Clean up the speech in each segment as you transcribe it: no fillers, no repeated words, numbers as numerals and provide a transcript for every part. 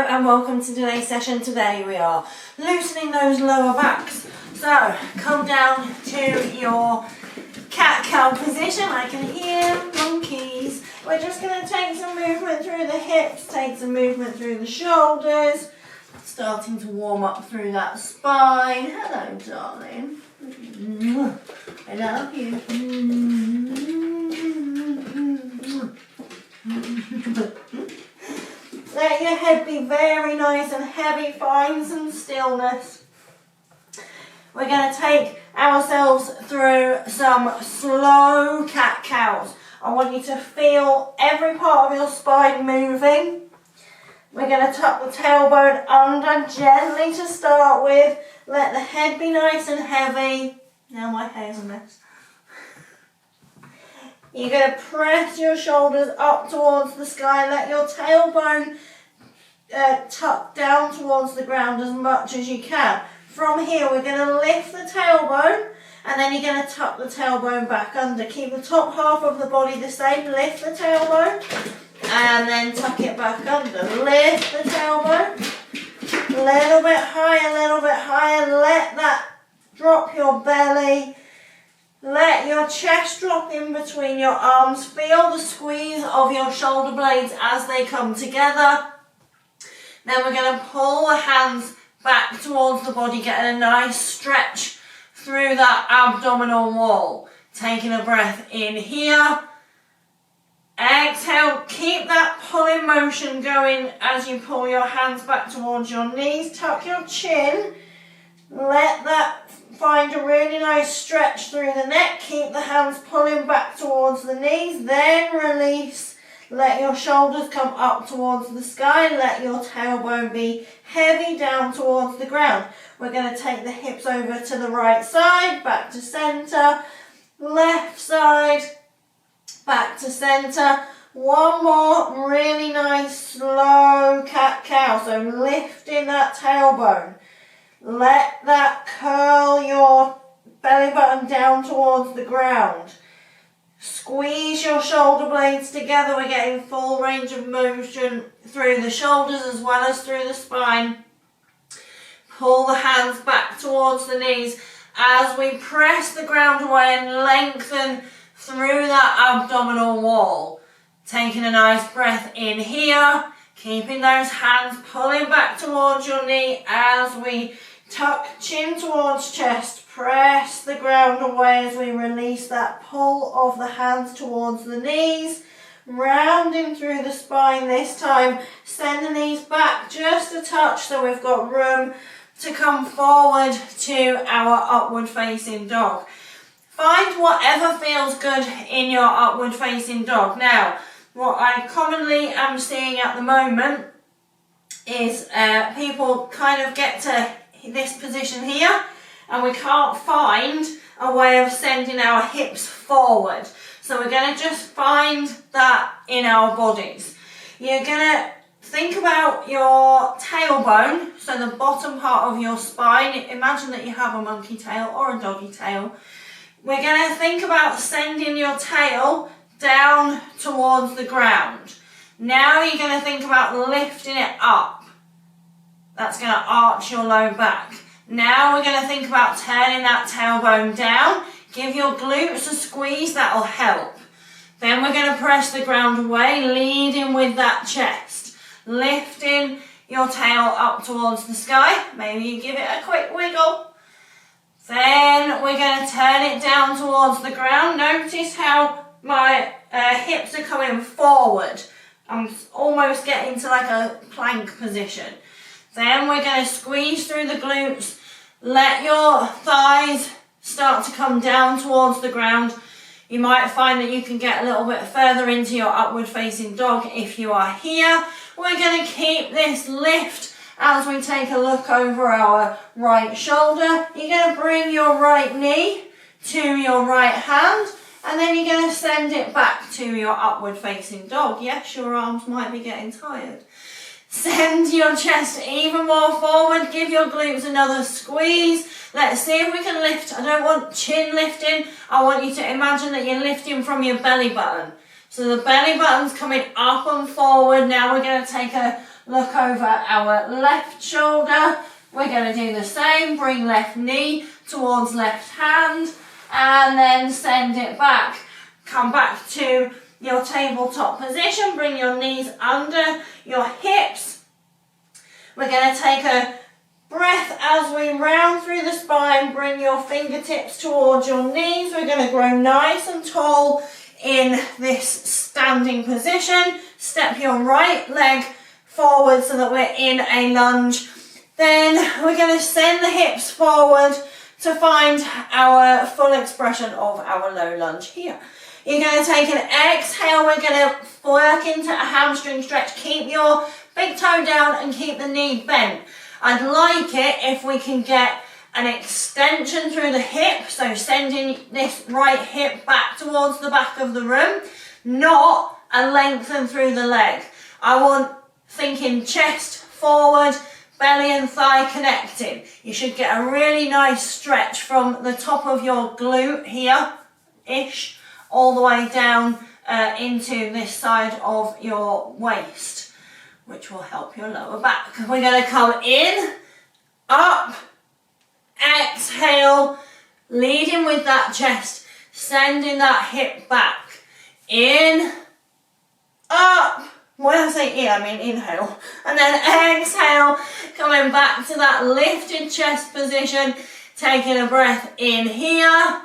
Hello and welcome to today's session. Today we are loosening those lower backs. So come down to your cat-cow position. I can hear monkeys. We're just going to take some movement through the hips, take some movement through the shoulders, starting to warm up through that spine. Hello, darling. I love you. Let your head be very nice and heavy. Find some stillness. We're going to take ourselves through some slow cat-cows. I want you to feel every part of your spine moving. We're going to tuck the tailbone under gently to start with. Let the head be nice and heavy. Now my hair's a mess. You're going to press your shoulders up towards the sky. Let your tailbone tuck down towards the ground as much as you can. From here, we're going to lift the tailbone, and then you're going to tuck the tailbone back under. Keep the top half of the body the same. Lift the tailbone, and then tuck it back under. Lift the tailbone. A little bit higher, a little bit higher. Let that drop your belly. Let your chest drop in between your arms. Feel the squeeze of your shoulder blades as they come together. Then we're going to pull the hands back towards the body, getting a nice stretch through that abdominal wall. Taking a breath in here. Exhale, keep that pulling motion going as you pull your hands back towards your knees. Tuck your chin. Let that find a really nice stretch through the neck. Keep the hands pulling back towards the knees. Then release. Let your shoulders come up towards the sky. Let your tailbone be heavy down towards the ground. We're going to take the hips over to the right side, back to centre. Left side, back to centre. One more really nice slow cat-cow. So lifting that tailbone. Let that curl your belly button down towards the ground. Squeeze your shoulder blades together. We're getting full range of motion through the shoulders as well as through the spine. Pull the hands back towards the knees as we press the ground away and lengthen through that abdominal wall. Taking a nice breath in here. Keeping those hands pulling back towards your knee as we tuck chin towards chest, press the ground away as we release that pull of the hands towards the knees, rounding through the spine this time. Send the knees back just a touch so we've got room to come forward to our upward facing dog. Find whatever feels good in your upward facing dog. Now, what I commonly am seeing at the moment is people kind of get to this position here and we can't find a way of sending our hips forward. So we're going to just find that in our bodies. You're going to think about your tailbone, so the bottom part of your spine. Imagine that you have a monkey tail or a doggy tail. We're going to think about sending your tail down towards the ground. Now you're going to think about lifting it up. That's going to arch your low back. Now we're going to think about turning that tailbone down. Give your glutes a squeeze, that'll help. Then we're going to press the ground away, leading with that chest. Lifting your tail up towards the sky. Maybe you give it a quick wiggle. Then we're going to turn it down towards the ground. Notice how my hips are coming forward. I'm almost getting to like a plank position. Then we're going to squeeze through the glutes. Let your thighs start to come down towards the ground. You might find that you can get a little bit further into your upward facing dog if you are here. We're going to keep this lift as we take a look over our right shoulder. You're going to bring your right knee to your right hand, and then you're going to send it back to your upward facing dog. Yes, your arms might be getting tired. Send your chest even more forward. Give your glutes another squeeze. Let's see if we can lift. I don't want chin lifting. I want you to imagine that you're lifting from your belly button. So the belly button's coming up and forward. Now we're going to take a look over our left shoulder. We're going to do the same, bring left knee towards left hand and then send it back. Come back to your tabletop position, bring your knees under your hips. We're going to take a breath as we round through the spine, bring your fingertips towards your knees. We're going to grow nice and tall in this standing position. Step your right leg forward so that we're in a lunge. Then we're going to send the hips forward to find our full expression of our low lunge here. You're going to take an exhale. We're going to work into a hamstring stretch. Keep your big toe down and keep the knee bent. I'd like it if we can get an extension through the hip, so sending this right hip back towards the back of the room, not a lengthen through the leg. I want thinking chest forward, belly and thigh connected. You should get a really nice stretch from the top of your glute here-ish, all the way down into this side of your waist, which will help your lower back. We're going to come in, up, exhale, leading with that chest, sending that hip back, in, up. When I say in, I mean inhale. And then exhale, coming back to that lifted chest position, taking a breath in here,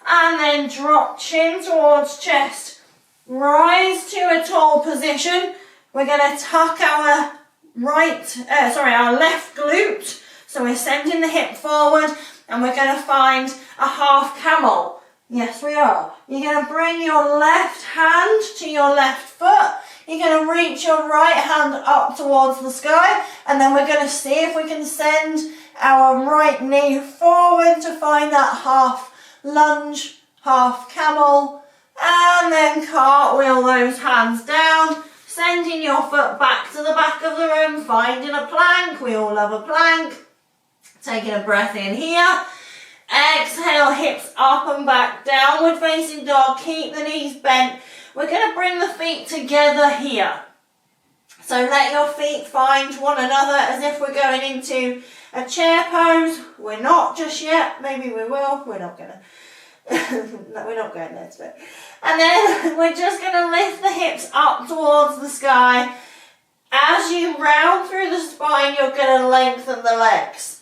and then drop chin towards chest. Rise to a tall position. We're going to tuck our our left glute. So we're sending the hip forward, and we're going to find a half camel. Yes, we are. You're going to bring your left hand to your left foot. You're going to reach your right hand up towards the sky, and then we're going to see if we can send our right knee forward to find that half lunge, half camel, and then cartwheel those hands down, sending your foot back to the back of the room, finding a plank. We all love a plank. Taking a breath in here. Exhale, hips up and back, downward facing dog. Keep the knees bent. We're going to bring the feet together here. So let your feet find one another as if we're going into a chair pose. We're not just yet. Maybe we will. We're not going to. No, we're not going there today. And then we're just going to lift the hips up towards the sky. As you round through the spine, you're going to lengthen the legs.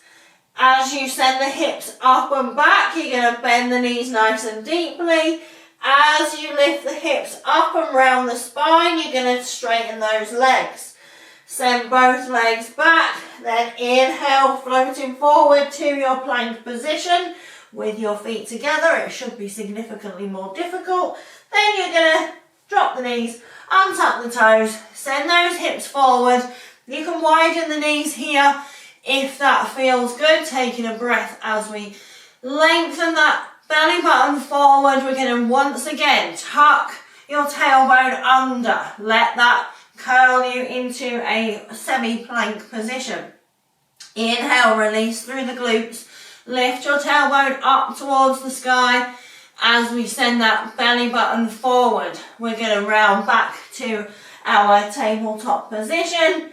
As you send the hips up and back, you're going to bend the knees nice and deeply. As you lift the hips up and round the spine, you're going to straighten those legs. Send both legs back, then inhale, floating forward to your plank position with your feet together. It should be significantly more difficult. Then you're going to drop the knees, untuck the toes, send those hips forward. You can widen the knees here if that feels good. Taking a breath as we lengthen that belly button forward. We're going to once again tuck your tailbone under. Let that curl you into a semi-plank position. Inhale, release through the glutes. Lift your tailbone up towards the sky as we send that belly button forward. We're going to round back to our tabletop position.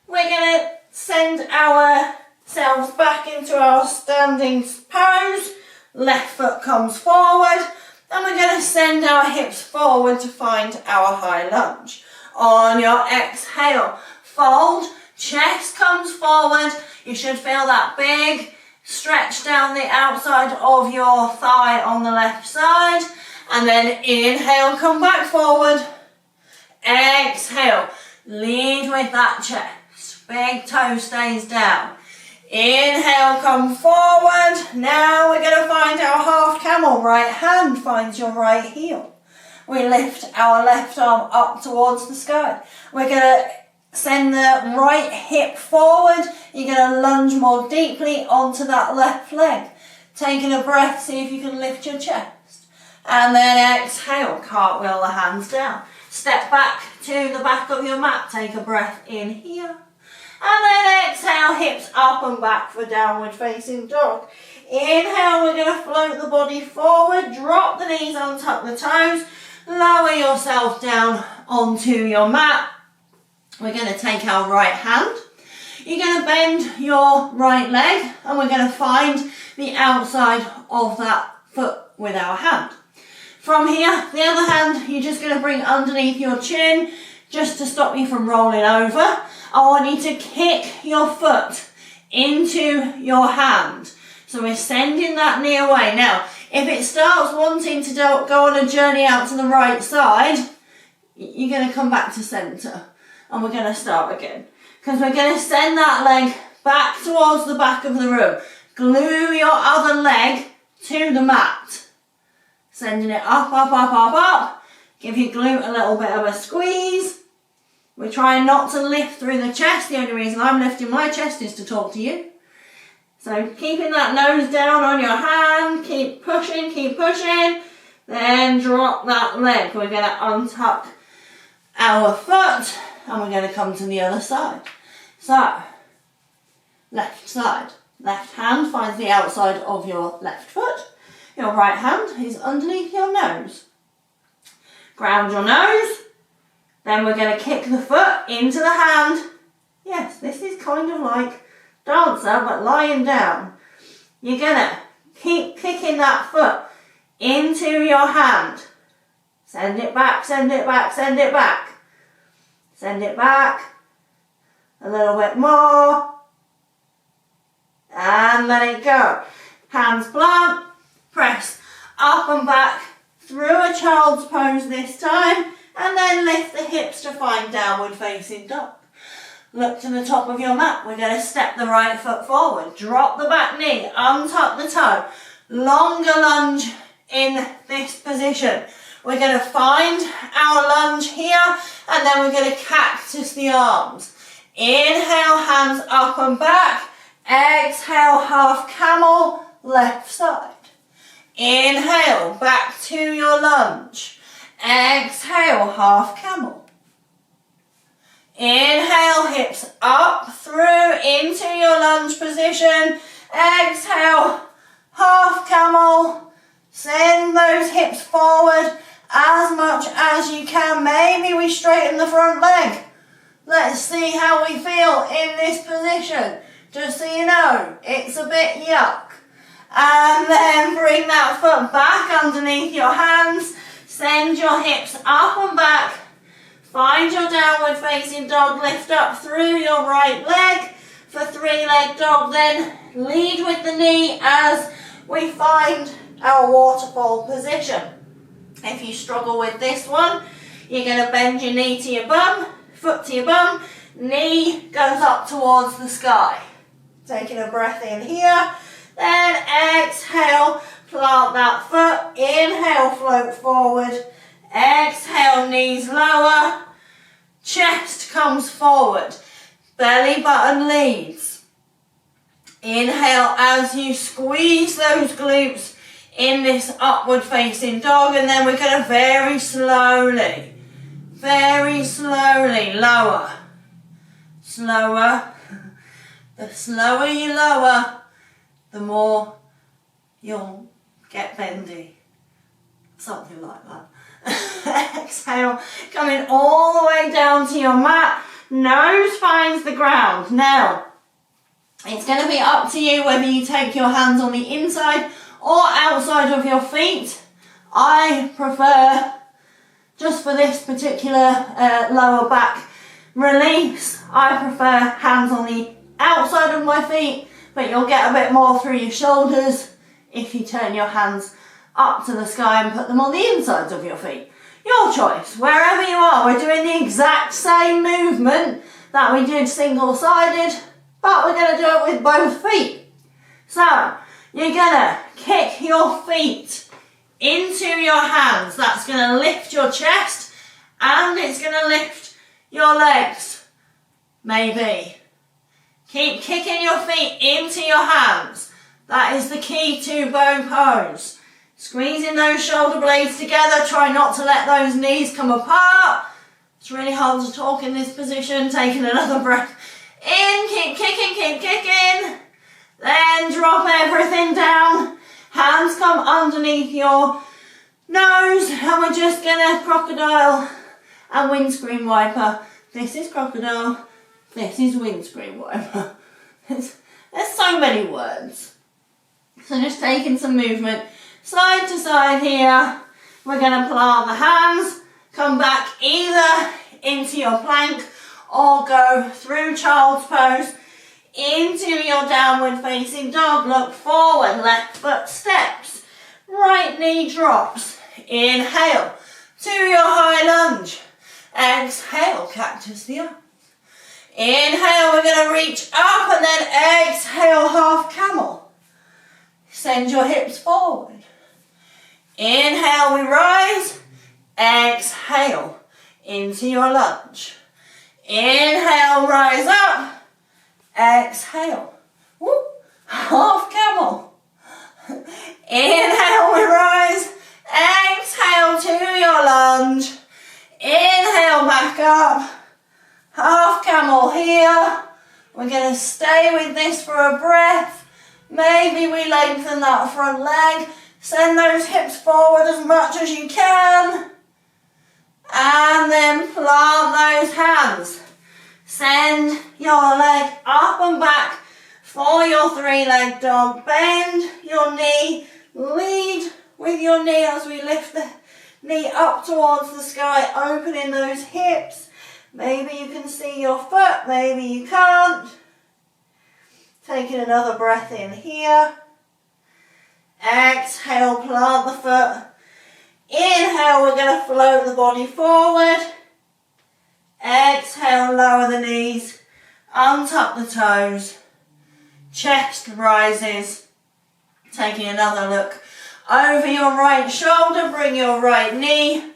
We're going to send ourselves back into our standing pose. Left foot comes forward, and we're going to send our hips forward to find our high lunge. On your exhale, fold, chest comes forward. You should feel that big stretch down the outside of your thigh on the left side. And then inhale, come back forward. Exhale, lead with that chest. Big toe stays down. Inhale, come forward. Now we're going to find our half camel. Right hand finds your right heel. We lift our left arm up towards the sky. We're going to send the right hip forward. You're going to lunge more deeply onto that left leg. Taking a breath, see if you can lift your chest. And then exhale, cartwheel the hands down. Step back to the back of your mat. Take a breath in here. And then exhale, hips up and back for downward facing dog. Inhale, we're going to float the body forward. Drop the knees, untuck the toes. Lower yourself down onto your mat. we're going to take our right hand. You're going to bend your right leg and we're going to find the outside of that foot with our hand. From here, the other hand, you're just going to bring underneath your chin just to stop you from rolling over. I want you to kick your foot into your hand. So we're sending that knee away. Now, if it starts wanting to go on a journey out to the right side, you're going to come back to centre and we're going to start again. Because we're going to send that leg back towards the back of the room. Glue your other leg to the mat. Sending it up, up, up, up, up. Give your glute a little bit of a squeeze. We're trying not to lift through the chest. The only reason I'm lifting my chest is to talk to you. So keeping that nose down on your hand, keep pushing, then drop that leg. We're going to untuck our foot and we're going to come to the other side. So, left side. Left hand finds the outside of your left foot. Your right hand is underneath your nose. Ground your nose. Then we're going to kick the foot into the hand. Yes, this is kind of like dancer, but lying down. You're going to keep kicking that foot into your hand. Send it back, send it back, send it back. Send it back. A little bit more. And let it go. Hands blunt. Press up and back through a child's pose this time. And then lift the hips to find downward facing dog. Look to the top of your mat. We're going to step the right foot forward. Drop the back knee. Untuck the toe. Longer lunge in this position. We're going to find our lunge here. And then we're going to cactus the arms. Inhale, hands up and back. Exhale, half camel, left side. Inhale, back to your lunge. Exhale, half camel. Inhale, hips up, through, into your lunge position. Exhale, half camel. Send those hips forward as much as you can. Maybe we straighten the front leg. Let's see how we feel in this position. Just so you know, it's a bit yuck. And then bring that foot back underneath your hands. Send your hips up and back. Find your downward facing dog. Lift up through your right leg for 3-leg dog. Then lead with the knee as we find our waterfall position. If you struggle with this one, you're going to bend your knee to your bum. Foot to your bum, knee goes up towards the sky. Taking a breath in here, then exhale, plant that foot, inhale, float forward, exhale, knees lower, chest comes forward, belly button leads. Inhale as you squeeze those glutes in this upward facing dog, and then we're going to very slowly lower. Slower. The slower you lower, the more you'll get bendy. Something like that. Exhale, coming all the way down to your mat. Nose finds the ground. Now, it's going to be up to you whether you take your hands on the inside or outside of your feet. I prefer, just for this particular lower back release, I prefer hands on the outside of my feet, but you'll get a bit more through your shoulders if you turn your hands up to the sky and put them on the insides of your feet. Your choice, wherever you are. We're doing the exact same movement that we did single-sided, but we're going to do it with both feet. So, you're going to kick your feet into your hands. That's going to lift your chest and it's going to lift your legs. Maybe. Keep kicking your feet into your hands. That is the key to bow pose. Squeezing those shoulder blades together. Try not to let those knees come apart. It's really hard to talk in this position. Taking another breath in. Keep kicking, keep kicking. Then drop everything down. Hands come underneath your nose. And we're just going to crocodile and windscreen wiper this is crocodile, this is windscreen, whatever. There's so many words. So just taking some movement side to side here. We're going to plant the hands, come back either into your plank or go through child's pose into your downward facing dog. Look forward, left foot steps, right knee drops. Inhale to your high lunge. Exhale, cactus the arms. Inhale, we're going to reach up and then exhale, half camel. Send your hips forward. Inhale, we rise. Exhale into your lunge. Inhale, rise up. Exhale. Woo. Half camel. Inhale, we rise. Exhale to your lunge. Inhale, back up. Half camel here. We're going to stay with this for a breath. Maybe we lengthen that front leg. Send those hips forward as much as you can. And then plant those hands. Send your leg up and back for your three-leg dog. Bend your knee. Lead with your knee as we lift the knee up towards the sky, opening those hips. Maybe you can see your foot, maybe you can't. Taking another breath in here. Exhale, plant the foot. Inhale, we're going to float the body forward. Exhale, lower the knees. Untuck the toes. Chest rises. Taking another look over your right shoulder. Bring your right knee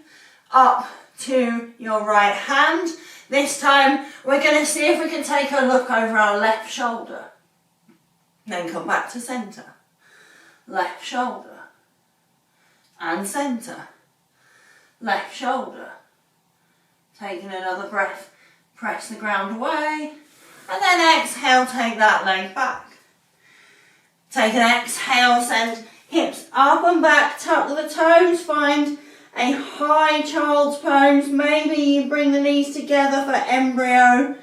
up to your right hand. This time we're going to see if we can take a look over our left shoulder. Then come back to centre. Left shoulder and centre. Left shoulder. Taking another breath, press the ground away, and then exhale, take that leg back. Take an exhale, send hips up and back, tuck the toes, find a high child's pose. Maybe you bring the knees together for embryo.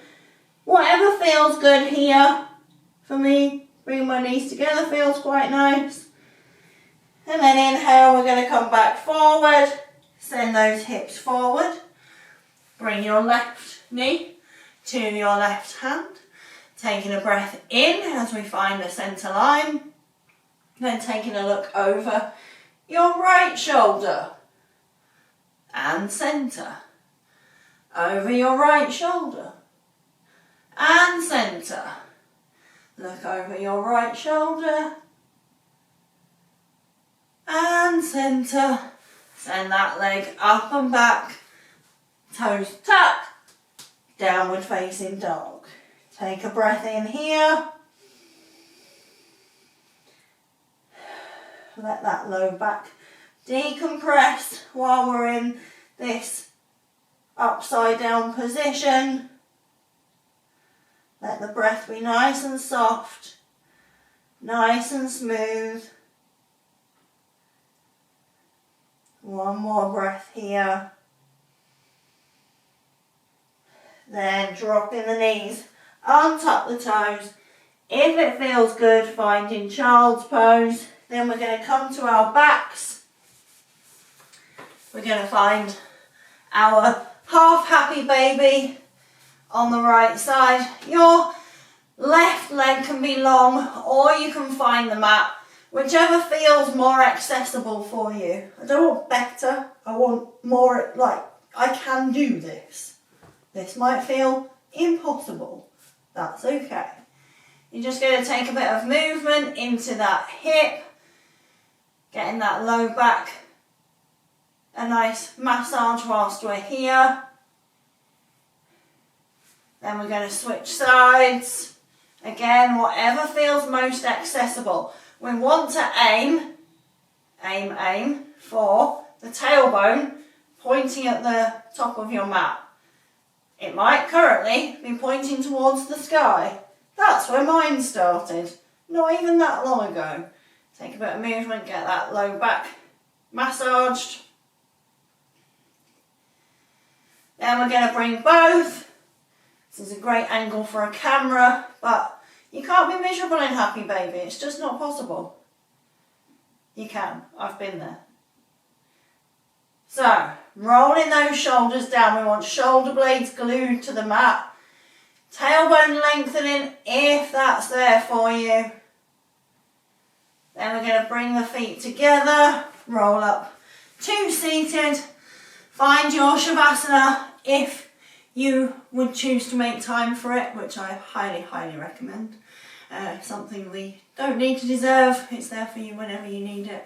Whatever feels good here. For me, bringing my knees together feels quite nice. And then inhale, we're going to come back forward. Send those hips forward. Bring your left knee to your left hand. Taking a breath in as we find the centre line. Then taking a look over your right shoulder and centre. Over your right shoulder and centre. Look over your right shoulder and centre. Send that leg up and back. Toes tuck. Downward facing dog. Take a breath in here. Let that low back decompress while we're in this upside down position. Let the breath be nice and soft, nice and smooth. One more breath here. Then dropping the knees, untuck the toes. If it feels good, finding child's pose. Then we're going to come to our backs. We're going to find our half happy baby on the right side. Your left leg can be long, or you can find the mat, whichever feels more accessible for you. I don't want better, I want more, like, I can do this. This might feel impossible. That's okay. You're just going to take a bit of movement into that hip, getting that low back, a nice massage whilst we're here. Then we're going to switch sides. Again, whatever feels most accessible. We want to aim for the tailbone pointing at the top of your mat. It might currently be pointing towards the sky. That's where mine started, not even that long ago. Take a bit of movement, get that low back massaged. Then we're going to bring both This is a great angle for a camera, but you can't be miserable and happy, baby. It's just not possible. You can. I've been there. So, rolling those shoulders down. We want shoulder blades glued to the mat. Tailbone lengthening if that's there for you. Then we're going to bring the feet together, roll up to seated. Find your Shavasana if you would choose to make time for it, which I highly, highly recommend. Something we don't need to deserve. It's there for you whenever you need it.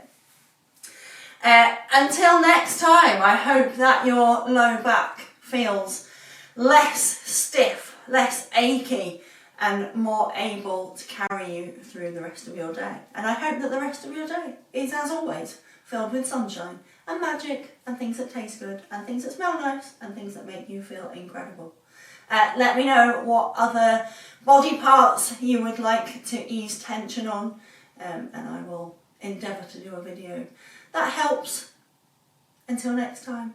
Until next time, I hope that your low back feels less stiff, less achy, and more able to carry you through the rest of your day. And I hope that the rest of your day is, as always, filled with sunshine and magic and things that taste good and things that smell nice and things that make you feel incredible. Let me know what other body parts you would like to ease tension on, and I will endeavour to do a video that helps. Until next time.